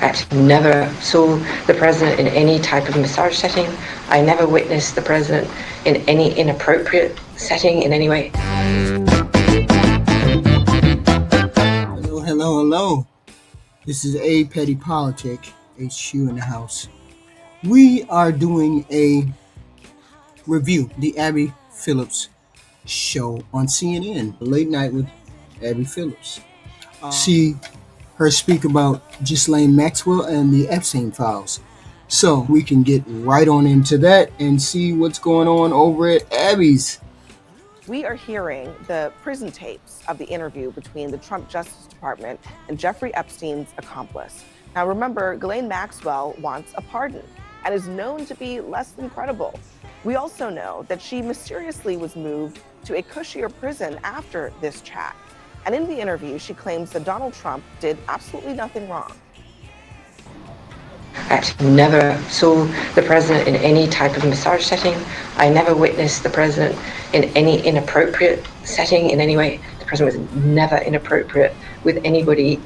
I actually never saw the president in any type of massage setting. I never witnessed the president in any inappropriate setting in any way. Hello, hello, hello. This is thepettypolitic, HQ in the house. We are doing a review, the Abby Phillips show on CNN, late night with Abby Phillips. See her speak about Ghislaine Maxwell and the Epstein files. So we can get right on into that and see what's going on over at Abby's. We are hearing the prison tapes of the interview between the Trump Justice Department and Jeffrey Epstein's accomplice. Now remember, Ghislaine Maxwell wants a pardon and is known to be less than credible. We also know that she mysteriously was moved to a cushier prison after this chat. And in the interview, she claims that Donald Trump did absolutely nothing wrong. I actually never saw the president in any type of massage setting. I never witnessed the president in any inappropriate setting in any way. The president was never inappropriate with anybody.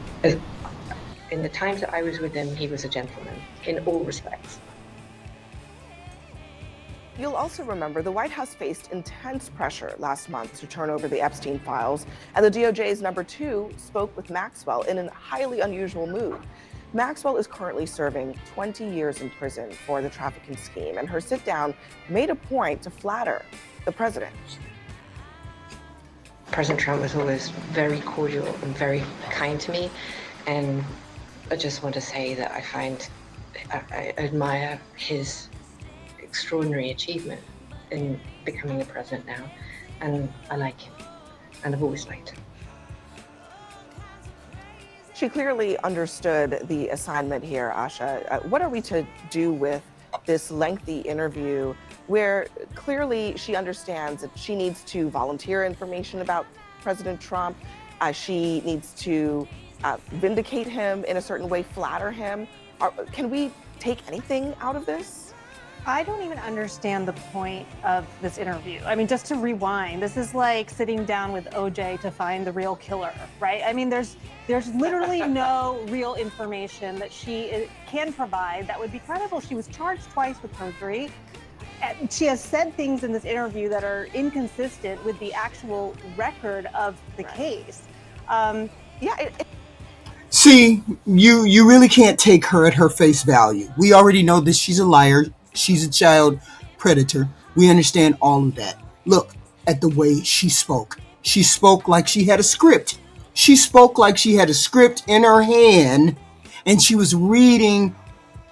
In the times that I was with him, he was a gentleman in all respects. You'll also remember the White House faced intense pressure last month to turn over the Epstein files, and the DOJ's number 2 spoke with Maxwell in a highly unusual move. Maxwell is currently serving 20 years in prison for the trafficking scheme, and her sit-down made a point to flatter the president. President Trump was always very cordial and very kind to me, and I just want to say that I admire his extraordinary achievement in becoming the president now, and I like him, and I've always liked him. She clearly understood the assignment here, Asha. What are we to do with this lengthy interview where clearly she understands that she needs to volunteer information about President Trump, she needs to vindicate him in a certain way, flatter him? Can we take anything out of this? I don't even understand the point of this interview. I mean, just to rewind, this is like sitting down with OJ to find the real killer, right? I mean, there's literally no real information that she can provide that would be credible. She was charged twice with perjury. And she has said things in this interview that are inconsistent with the actual record of the case. See, you really can't take her at her face value. We already know that she's a liar. She's a child predator. We understand all of that. Look at the way she spoke. She spoke like she had a script. She spoke like she had a script in her hand and she was reading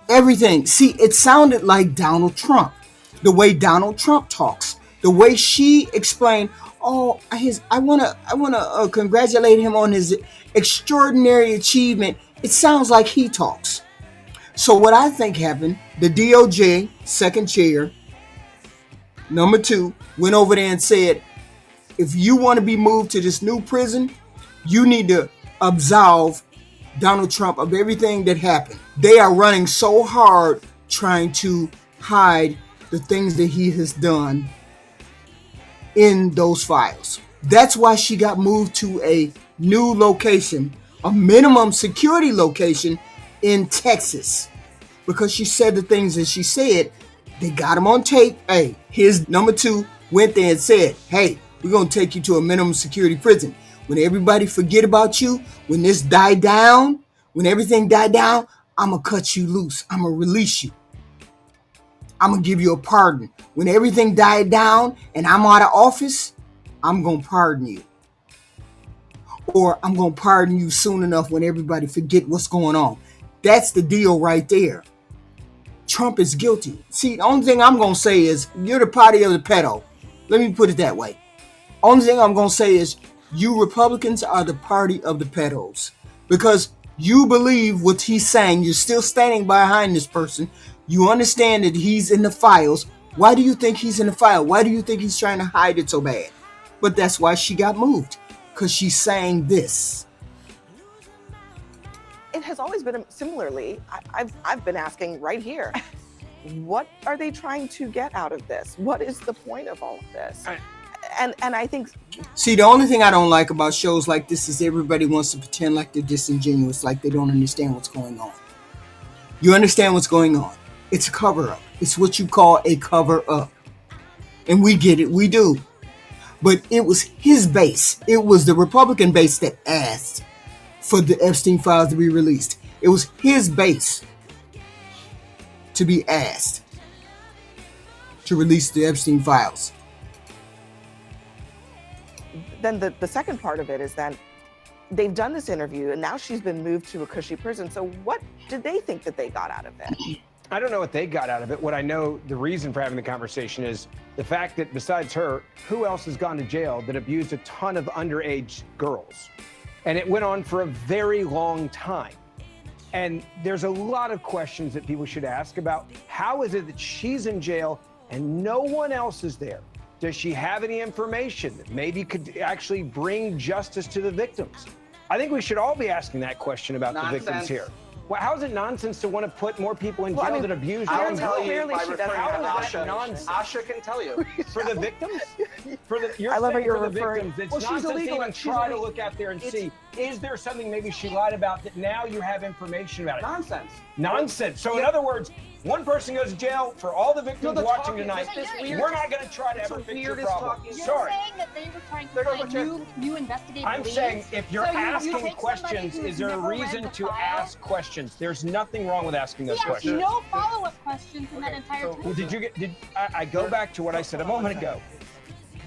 everything. See, it sounded like Donald Trump. The way Donald Trump talks. The way she explained, I want to congratulate him on his extraordinary achievement. It sounds like he talks. So what I think happened, the DOJ second chair, number 2, went over there and said, if you want to be moved to this new prison, you need to absolve Donald Trump of everything that happened. They are running so hard trying to hide the things that he has done in those files. That's why she got moved to a new location, a minimum security location in Texas, because she said the things that she said. They got him on tape. Hey, his number 2 went there and said, hey, we're going to take you to a minimum security prison. When everybody forget about you, when this died down, when everything died down, I'm going to cut you loose. I'm going to release you. I'm going to give you a pardon. When everything died down and I'm out of office, I'm going to pardon you. Or I'm going to pardon you soon enough when everybody forget what's going on. That's the deal right there. Trump is guilty. See, the only thing I'm going to say is you're the party of the pedo. Let me put it that way. Only thing I'm going to say is you Republicans are the party of the pedos. Because you believe what he's saying. You're still standing behind this person. You understand that he's in the files. Why do you think he's in the file? Why do you think he's trying to hide it so bad? But that's why she got moved. Because she's saying this. It has always been similarly. I've been asking right here, what are they trying to get out of this? What is the point of all of this? And I think... See, the only thing I don't like about shows like this is everybody wants to pretend like they're disingenuous, like they don't understand what's going on. You understand what's going on. It's a cover-up. It's what you call a cover-up. And we get it. We do. But it was his base. It was the Republican base that asked for the Epstein files to be released. It was his base to be asked to release the Epstein files. Then the second part of it is that they've done this interview and now she's been moved to a cushy prison. So what did they think that they got out of it? I don't know what they got out of it. What I know, the reason for having the conversation is the fact that besides her, who else has gone to jail that abused a ton of underage girls? And it went on for a very long time. And there's a lot of questions that people should ask about how is it that she's in jail and no one else is there? Does she have any information that maybe could actually bring justice to the victims? I think we should all be asking that question about the victims here. Well, how is it nonsense to want to put more people in jail that abuse young girls? Clearly she doesn't have Nonsense. Asha can tell you. For the victims? You're I love how saying you're for the referring- victims, it's Well, she's nonsense to illegal. even She's try to illegal. look out there and see, is there something maybe she lied about that now you have information about it? Nonsense. Nonsense. So in other words, one person goes to jail for all the victims the watching talking- tonight. this weird- We're not going to try to ever the fix your weirdest problem. talking- You're Sorry. saying that they were trying to They're find what you're- new investigative I'm leads? saying if you're So you asking take somebody questions, who's is there a never read reason the to file? ask questions? There's nothing wrong with asking those He asked questions. no follow-up questions in that entire so- time. Well, I go back to what I said a moment ago.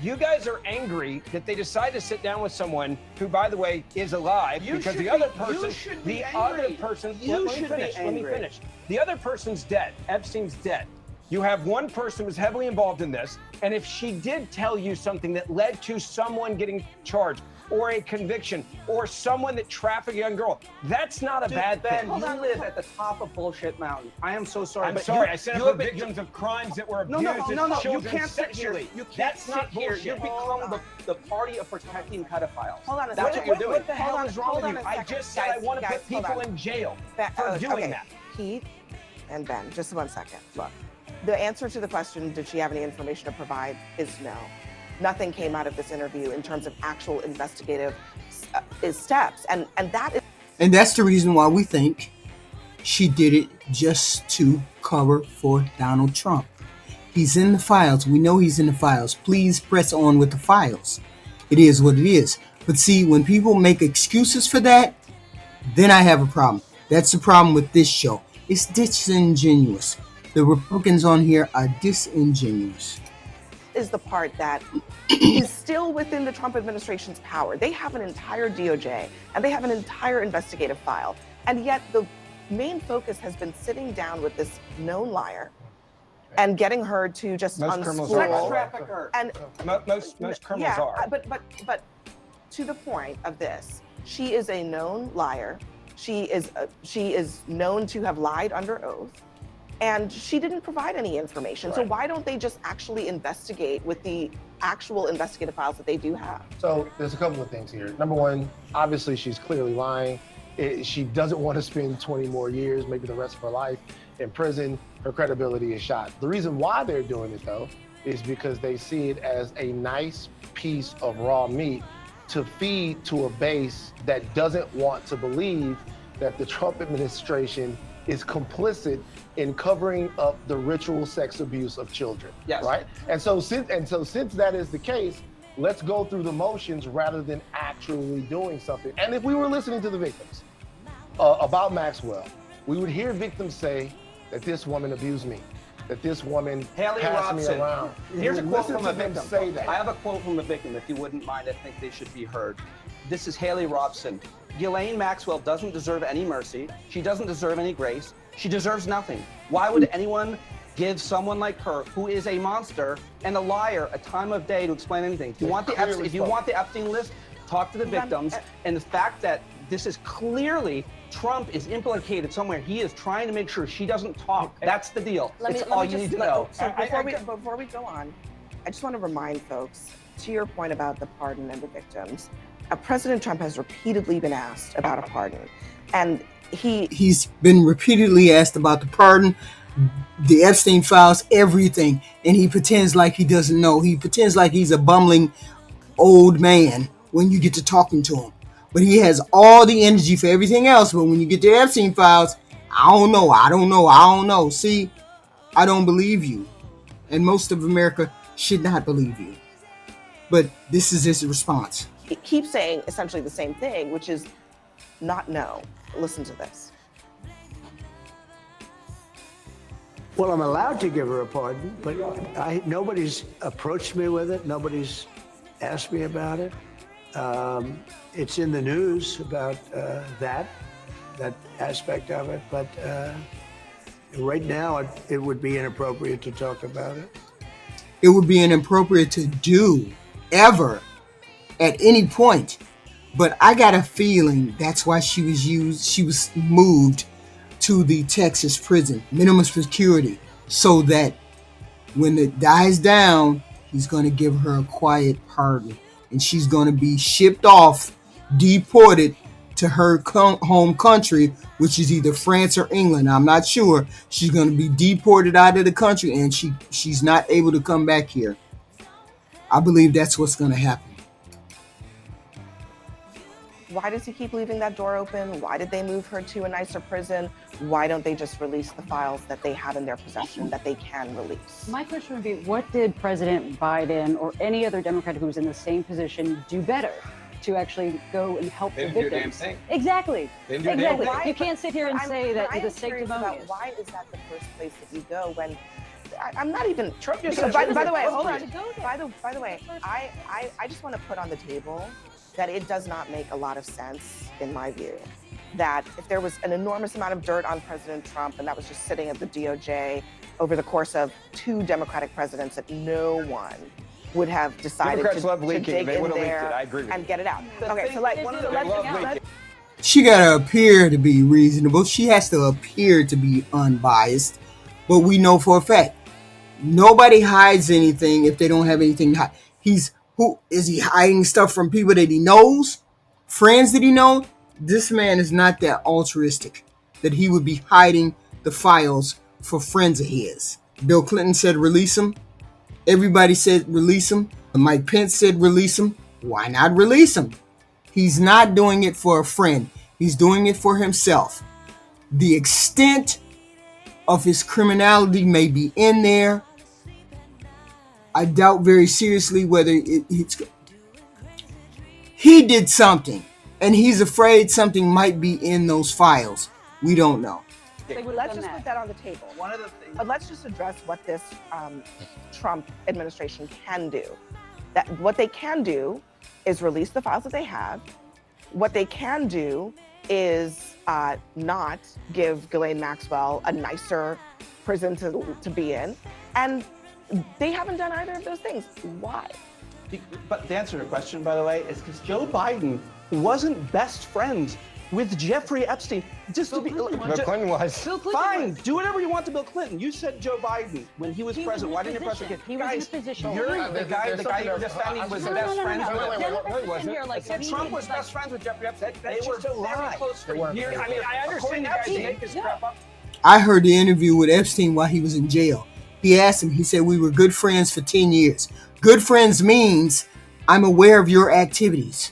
You guys are angry that they decide to sit down with someone who, by the way, is alive You because should the be- other you person, should be the angry. other person, You let me should be finish. Let me angry. finish. The other person's dead. Epstein's dead. You have one person who was heavily involved in this, and if she did tell you something that led to someone getting charged, or a conviction, or someone that trafficked a young girl, that's not a bad Ben, thing. you live at the top of bullshit mountain. I am so sorry. I'm but sorry, you- I said you for have been- victims of crimes that were No, abused no, as no, no. You children can't sit here. sexually. You can't That's sit not here. bullshit. You've become the party of protecting pedophiles. Hold on a That's second. what you're doing. What the hell is wrong hold with on you? a I second. just said I want to Guys, put hold people on. in jail Ba- for doing okay. that. Pete and Ben, just 1 second. Look, the answer to the question, did she have any information to provide, is no. Nothing came out of this interview in terms of actual investigative steps. And that is And that's the reason why we think she did it just to cover for Donald Trump. He's in the files. We know he's in the files. Please press on with the files. It is what it is. But see, when people make excuses for that, then I have a problem. That's the problem with this show. It's disingenuous. The Republicans on here are disingenuous. the part that is still within the Trump administration's power. They have an entire DOJ and they have an entire investigative file. And yet the main focus has been sitting down with this known liar and getting her to just Most criminals unspool. are Sex liars. trafficker. And Most criminals yeah, are. but to the point of this, she is a known liar. She is known to have lied under oath, and she didn't provide any information. So Right. why don't they just actually investigate with the actual investigative files that they do have? So there's a couple of things here. Number one, obviously she's clearly lying. She doesn't want to spend 20 more years, maybe the rest of her life in prison. Her credibility is shot. The reason why they're doing it though is because they see it as a nice piece of raw meat to feed to a base that doesn't want to believe that the Trump administration is complicit in covering up the ritual sex abuse of children. Yes. Right? And so since that is the case, let's go through the motions rather than actually doing something. And if we were listening to the victims about Maxwell, we would hear victims say that this woman abused me, that this woman Haley passed me Robson. around. Here's a We would quote listen from a to them victim. say that. I have a quote from a victim. If you wouldn't mind, I think they should be heard. This is Haley Robson. Ghislaine Maxwell doesn't deserve any mercy. She doesn't deserve any grace. She deserves nothing. Why would anyone give someone like her, who is a monster and a liar, a time of day to explain anything? If you want the Epstein, if you want the Epstein list, talk to the victims. And the fact that this is clearly Trump is implicated somewhere. He is trying to make sure she doesn't talk. That's the deal. It's all you need to know. So before we go on, I just want to remind folks, to your point about the pardon and the victims, President Trump has repeatedly been asked about a pardon. And He's been repeatedly asked about the pardon, the Epstein files, everything. And he pretends like he doesn't know. He pretends like he's a bumbling old man when you get to talking to him. But he has all the energy for everything else. But when you get to Epstein files, I don't know. See, I don't believe you. And most of America should not believe you. But this is his response. He keeps saying essentially the same thing, which is not no. Listen to this. Well, I'm allowed to give her a pardon, but nobody's approached me with it. Nobody's asked me about it. It's in the news about that aspect of it, but right now it would be inappropriate to talk about it. It would be inappropriate to do ever at any point. But I got a feeling that's why she was moved to the Texas prison, minimum security, so that when it dies down, he's going to give her a quiet pardon. And she's going to be shipped off, deported to her home country, which is either France or England. I'm not sure. She's going to be deported out of the country, and she's not able to come back here. I believe that's what's going to happen. Why does he keep leaving that door open? Why did they move her to a nicer prison? Why don't they just release the files that they have in their possession that they can release? My question would be, what did President Biden or any other Democrat who was in the same position do better to actually go and help the victims? Do a damn thing. Exactly. Exactly. You can't sit here and say that I'm the curious about sanctimonious. why is that the first place that you go when I'm not even Trump just because said by the way, hold on. to go there. By the way, I just want to put on the table that it does not make a lot of sense, in my view, that if there was an enormous amount of dirt on President Trump and that was just sitting at the DOJ over the course of 2 Democratic presidents, that no one would have decided Democrats love to leaking. dig They in would have leaked there it. I agree with and you. get it out. Okay, so They love leaking. She gotta appear to be reasonable. She has to appear to be unbiased. But we know for a fact, nobody hides anything if they don't have anything to hide. Who is he hiding stuff from people that he knows? Friends that he knows? This man is not that altruistic that he would be hiding the files for friends of his. Bill Clinton said release him. Everybody said release him. Mike Pence said release him. Why not release him? He's not doing it for a friend. He's doing it for himself. The extent of his criminality may be in there. I doubt very seriously whether it's... He did something, and he's afraid something might be in those files. We don't know. Let's just put that on the table. One of the things. But let's just address what this Trump administration can do. What they can do is release the files that they have. What they can do is not give Ghislaine Maxwell a nicer prison to be in. And they haven't done either of those things. Why? But the answer to your question, by the way, is because Joe Biden wasn't best friends with Jeffrey Epstein. Just to be, Bill Clinton was. Bill Clinton fine, was. do whatever you want to Bill Clinton. You said Joe Biden when he was president. Why didn't you press again? He was in a position. You're No, the guy you're defending was best friends with. No, he wasn't. I said Trump was best friends with Jeffrey Epstein. They were just a very lie. close for They weren't. years. I mean, I understand you guys make this crap up. I heard the interview with Epstein while he was in jail. He asked him, he said, we were good friends for 10 years. Good friends means I'm aware of your activities.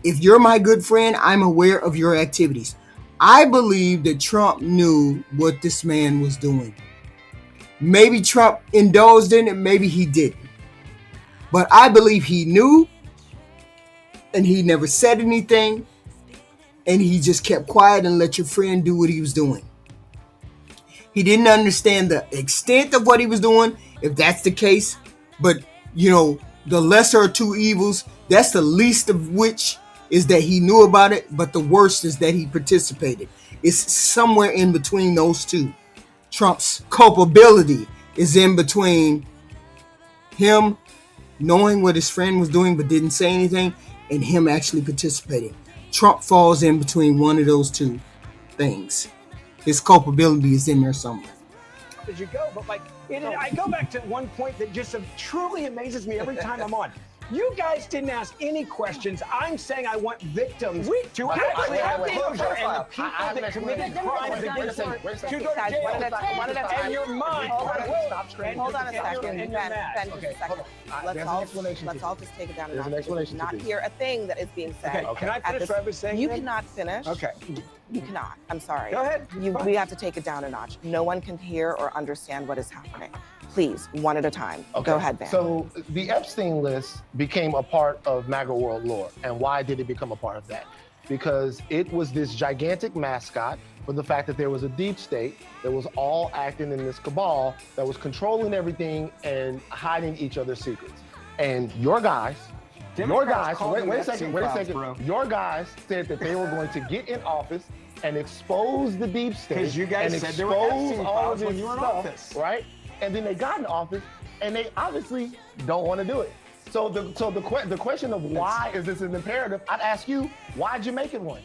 If you're my good friend, I'm aware of your activities. I believe that Trump knew what this man was doing. Maybe Trump indulged in it, maybe he didn't. But I believe he knew, and he never said anything, and he just kept quiet and let your friend do what he was doing. He didn't understand the extent of what he was doing, if that's the case. But, the lesser of two evils, that's the least of which is that he knew about it, but the worst is that he participated. It's somewhere in between those two. Trump's culpability is in between him knowing what his friend was doing but didn't say anything, and him actually participating. Trump falls in between one of those two things. His culpability is in there somewhere. As you go, but I go back to one point that just truly amazes me every time I'm on. You guys didn't ask any questions. I'm saying I want victims to actually have closure, and the people that committed crimes against them to go to jail. One at a time. And you're mine. Hold on a second. Ben, just a second. There's Let's all just take it down a There's an notch. explanation to Not this. hear a thing that is being said. Okay, can I finish what I was saying? You then? cannot finish. Okay. You cannot. I'm sorry. Go ahead. We have to take it down a notch. No one can hear or understand what is happening. Please, one at a time. Okay. Go ahead, Van. So the Epstein list became a part of MAGA world lore. And why did it become a part of that? Because it was this gigantic mascot for the fact that there was a deep state that was all acting in this cabal that was controlling everything and hiding each other's secrets. And your guys, wait a second, bro. your guys said that they were going to get in office and expose the deep state. Because you guys and said there were expose Epstein all files this when you were in stuff, office. right? And then they got in office and they obviously don't want to do it. So the question of why is this an imperative, I'd ask you, why'd you make it one?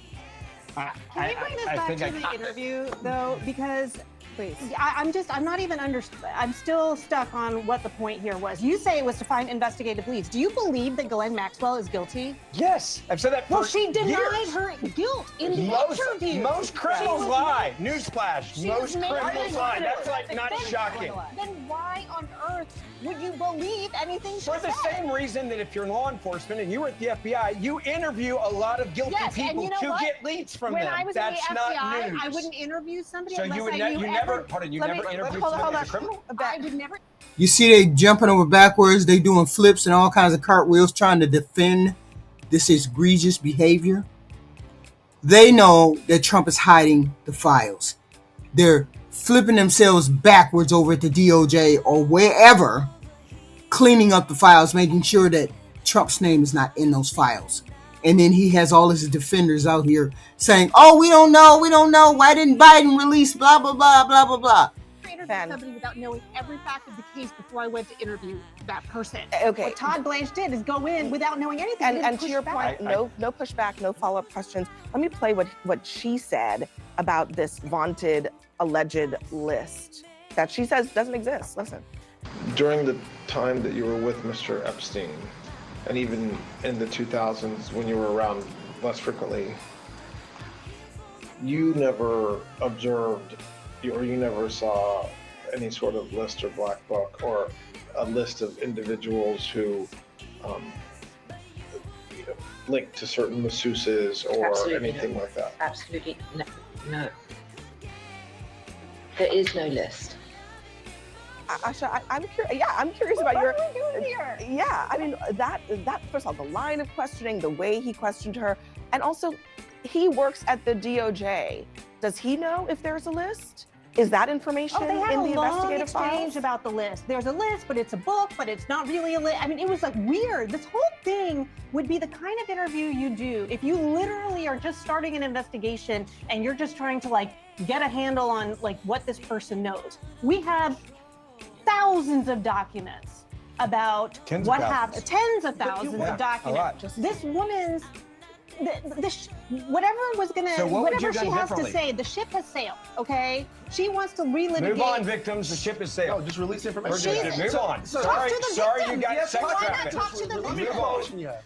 Can we bring this back to the interview, though? Because Please. I'm still stuck on what the point here was. You say it was to find investigative leads. Do you believe that Ghislaine Maxwell is guilty? Yes, I've said that for Well, she denied years. her guilt in the interview. Most criminals lie. Newsflash. She Most was making criminals a lie. video. That's like not shocking. Then why on earth would you believe anything she For the said? same reason that if you're in law enforcement and you were at the FBI, you interview a lot of guilty Yes, and people you know to what? get leads from when them. I was That's in the FBI, not news. I wouldn't interview somebody So unless you would I knew never interviewed somebody as a criminal? I would never. You see they jumping over backwards, they doing flips and all kinds of cartwheels trying to defend this egregious behavior. They know that Trump is hiding the files. They're flipping themselves backwards over at the DOJ or wherever, cleaning up the files, making sure that Trump's name is not in those files. And then he has all his defenders out here saying, oh, we don't know. Why didn't Biden release blah, blah, blah, blah, blah, blah. I interviewed somebody without knowing every fact of the case before I went to interview that person. Okay. What Todd Blanche did is go in without knowing anything. He And didn't to push your back. point, no pushback, no follow-up questions. Let me play what she said about this vaunted, alleged list that she says doesn't exist. Listen. During the time that you were with Mr. Epstein, and even in the 2000s when you were around less frequently, you never observed or you never saw any sort of list or black book or a list of individuals who linked to certain masseuses or Absolutely anything no. like that? Absolutely no. There is no list. Asha, I'm curious. Yeah, I'm curious about your. What are we doing here? Yeah, I mean that. First of all, the line of questioning, the way he questioned her, and also, he works at the DOJ. Does he know if there's a list? Is that information They had in a the long investigative exchange files? about the list. There's a list, but it's a book, but it's not really a list. I mean, it was like weird. This whole thing would be the kind of interview you do if you literally are just starting an investigation and you're just trying to like get a handle on like what this person knows. We have thousands of documents about Tens of what thousands. happened. Tens of thousands Yeah, of a documents. lot. This woman's. Whatever was gonna, So what would you whatever have she done has to differently? say, the ship has sailed. Okay, she wants to relitigate. Move on, victims. The ship is sailed. No, just release information. She's- Move on. so- Sorry, Talk to the sorry, you victims. got Yes, sex why not trafficked. talk to the Move victims? on.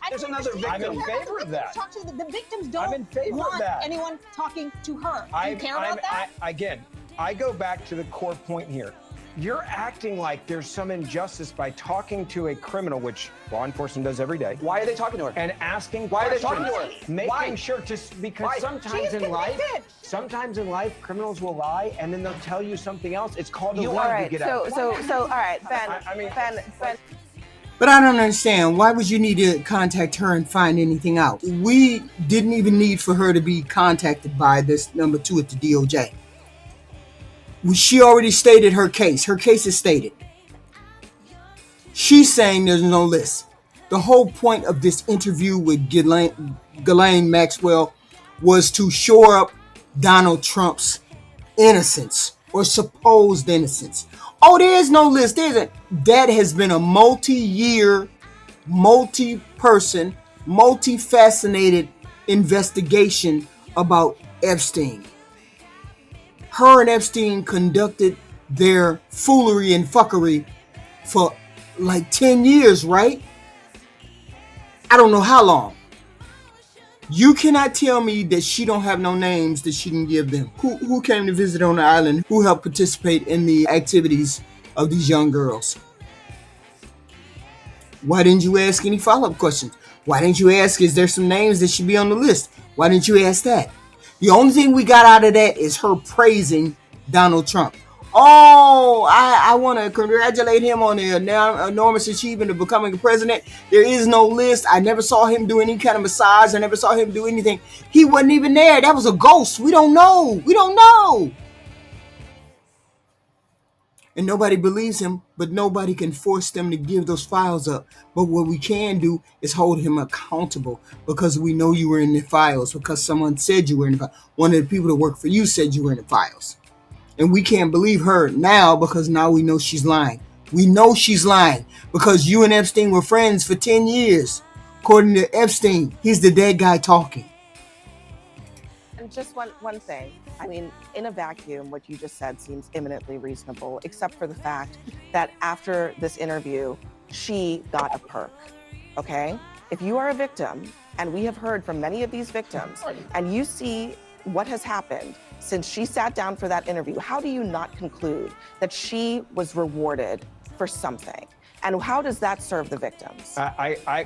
I There's don't another understand. I'm in You have favor to of that. Talk to the victims. I'm Don't in favor of want that. anyone talking to her. Do you care about that? Again, I go back to the core point here. You're acting like there's some injustice by talking to a criminal, which law enforcement does every day, Why are they talking to her? and asking Why are they questions, talking to her? making Why? sure just because Why? sometimes She's in life, convicted. criminals will lie and then they'll tell you something else. It's called a All lie to right. get out. So, all right, Ben. I mean- Ben. But I don't understand. Why would you need to contact her and find anything out? We didn't even need for her to be contacted by this number 2 at the DOJ. She already stated her case. Her case is stated. She's saying there's no list. The whole point of this interview with Ghislaine Maxwell was to shore up Donald Trump's innocence or supposed innocence. Oh, there is no list. That has been a multi-year, multi-person, multi-fascinated investigation about Epstein. Her and Epstein conducted their foolery and fuckery for like 10 years, right? I don't know how long. You cannot tell me that she don't have no names that she can give them. Who came to visit on the island? Who helped participate in the activities of these young girls? Why didn't you ask any follow-up questions? Why didn't you ask, is there some names that should be on the list? Why didn't you ask that? The only thing we got out of that is her praising Donald Trump. Oh, I want to congratulate him on the enormous achievement of becoming a president. There is no list. I never saw him do any kind of massage. I never saw him do anything. He wasn't even there. That was a ghost. We don't know. We don't know. And nobody believes him, but nobody can force them to give those files up. But what we can do is hold him accountable, because we know you were in the files, because someone said you were in the files. One of the people that work for you said you were in the files. And we can't believe her now, because now we know she's lying. We know she's lying because you and Epstein were friends for 10 years. According to Epstein, he's the dead guy talking. And just one thing. I mean, in a vacuum, what you just said seems eminently reasonable, except for the fact that after this interview, she got a perk, okay? If you are a victim, and we have heard from many of these victims, and you see what has happened since she sat down for that interview, how do you not conclude that she was rewarded for something? And how does that serve the victims?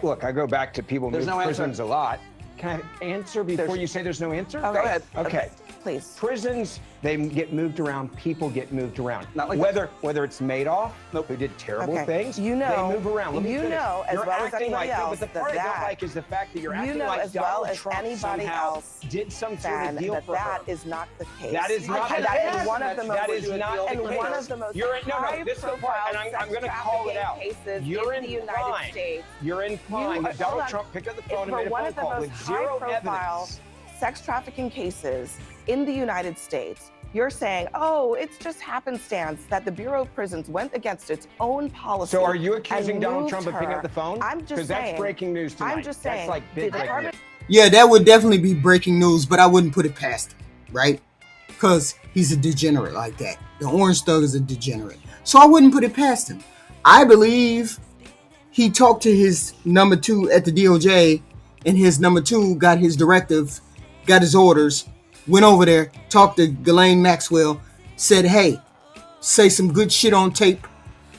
Look, I go back to people There's move no prisons answer. a lot. Can I answer before you say there's no answer? Okay. Go ahead. Okay. Please. Prisons, they get moved around. People get moved around. Not like whether it's Madoff, who did terrible Okay. things, You know- they move around. Let me you finish. know as You're well as acting anybody like, else but the part I that don't like is the fact that you're you acting know like as well Donald as Trump anybody somehow else, did some sort Ben, of deal that for that her. is not the case. That is not the that case. is one of the most That is not the and case. one of the most You're no, this is the part, and I'm going to call it out. You're in the United implying. States. You're implying that hold Donald on. Trump picked up the It's phone and for made a one phone of the call most with zero high-profile evidence. sex trafficking cases in the United States. You're saying, oh, it's just happenstance that the Bureau of Prisons went against its own policy. So are you accusing and Donald moved Trump of picking her. up the phone? I'm just Because that's saying. breaking news tonight. I'm just That's saying. like the big breaking Department. news. Yeah, that would definitely be breaking news, but I wouldn't put it past him, right? Because he's a degenerate like that. The Orange Thug is a degenerate. So I wouldn't put it past him. I believe he talked to his number two at the DOJ, and his number two got his directive, got his orders, went over there, talked to Ghislaine Maxwell, said, hey, say some good shit on tape,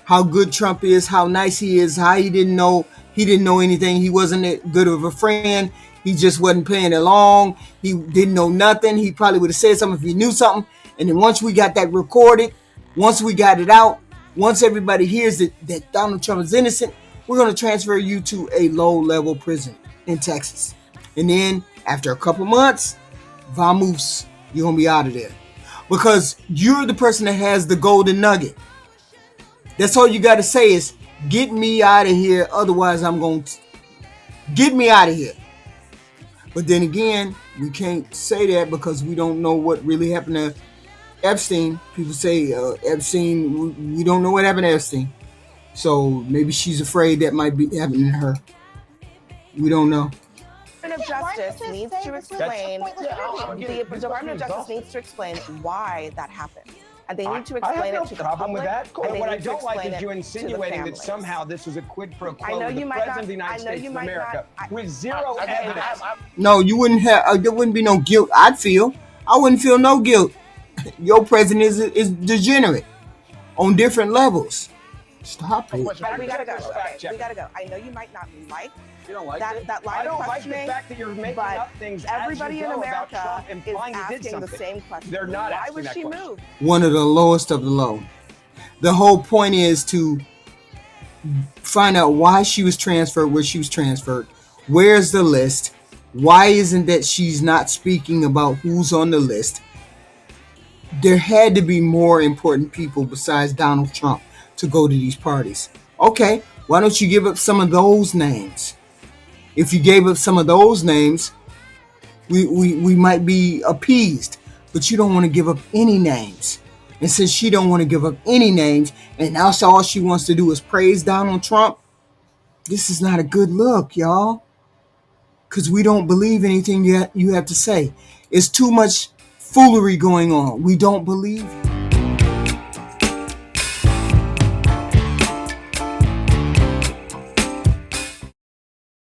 how good Trump is, how nice he is, how he didn't know anything, he wasn't that good of a friend, he just wasn't playing along, he didn't know nothing, he probably would have said something if he knew something. And then once we got that recorded, once we got it out, once everybody hears that Donald Trump is innocent, we're going to transfer you to a low-level prison in Texas. And then after a couple months, vamoose, you're going to be out of there. Because you're the person that has the golden nugget. That's all you got to say is, get me out of here, otherwise I'm going to... Get me out of here. But then again, we can't say that because we don't know what really happened to Epstein. People say Epstein, we don't know what happened to Epstein. So maybe she's afraid that might be happening to her. We don't know. Department of Justice needs to explain. The Department of Justice needs to explain why that happened, and they need to explain it to the problem public. with that. And they What I need to don't like explain is you it to the insinuating that families. somehow this was a quid pro I quo know with the you might president not- of the United I know States you of might America not- with zero evidence. No, you wouldn't have. There wouldn't be no guilt. I wouldn't feel no guilt. Your president is degenerate on different levels. Stop it. We gotta go. Fact check. We gotta go. I know you might not like You don't like that, it? that line I don't of like the questioning, fact that you're making but up things everybody as you in go about America Trump is implying he did asking something. the same question. They're not Why asking was that she question. moved? One of the lowest of the low. The whole point is to find out why she was transferred, where she was transferred, where's the list, why isn't that she's not speaking about who's on the list. There had to be more important people besides Donald Trump to go to these parties. Okay, why don't you give up some of those names? If you gave up some of those names, we might be appeased. But you don't want to give up any names. And since she don't want to give up any names, and now all she wants to do is praise Donald Trump, this is not a good look, y'all. Because we don't believe anything you have to say. It's too much foolery going on. We don't believe you.